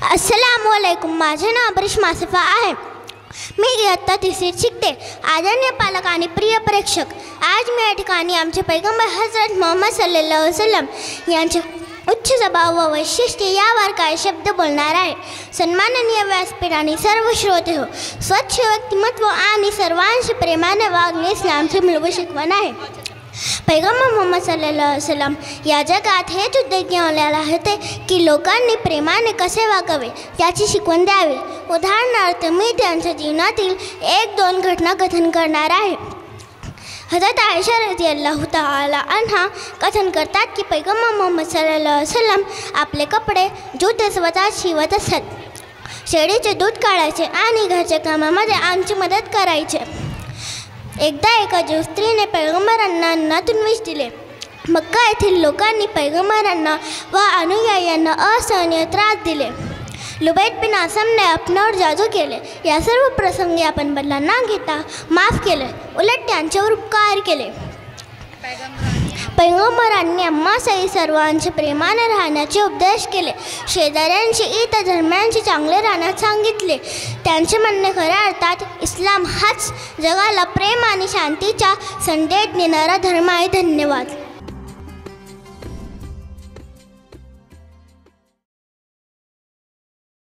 अस्सलामुअलैकुम. माझे नाव अबरिश मासिफा आहे. मी इयत्ता तिसरीत शिकते. आदरणीय पालक आणि प्रिय प्रेक्षक, आज मी या ठिकाणी आमचे पैगंबर हजरत मोहम्मद सल्लल्लाहु अलैहि वसल्लम यांचे उच्च स्वभाव व वैशिष्ट्ये यावर काही शब्द बोलणार आहे. सन्माननीय व्यासपीठ आणि सर्व श्रोते हो, स्वच्छ व्यक्तिमत्व आणि सर्वांशी प्रेमाने वागणे इस्लामची मूलभूत शिकवण आहे. पैगंबर मोहम्मद सल्लल्लाहु अलैहि वसल्लम या जगात हेच उद्देश घेऊन आले होते की लोकांनी प्रेमाने कसे वागावे याची शिकवण द्यावी. उदाहरणार्थ मी त्यांच्या जीवनातील 1-2 घटना कथन करणार आहे. हजरत आयशा रज़ियल्लाहु ताला अन्हा कथन करतात की पैगंबर मोहम्मद सल्लल्लाहु अलैहि वसल्लम आपले कपडे जूते स्वतः शिवत असत. शेळीचे दूध काढायचे आणि घरच्या कामामध्ये आमची मदत करायचे. एकदा एका ज्यू स्त्रीने पैगंबरांना अन्नातून विष दिले. मक्का येथील लोकांनी पैगंबरांना व अनुयायांना असहनीय त्रास दिले. लुबैद बिन आसमने आपणावर जादू केले. या सर्व प्रसंगी आपण बदला न घेता माफ केले, उलट त्यांच्यावर उपकार केले. पैगंबरांनी आम्हासही सर्वांचे प्रेमाने राहण्याचे उपदेश केले. शेजाऱ्यांशी इतर धर्मांशी चांगले राहण्यास सांगितले. त्यांचे म्हणणे खऱ्या अर्थात इस्लाम हाच जगाला प्रेम आणि शांतीचा संदेश देणारा धर्म आहे. धन्यवाद.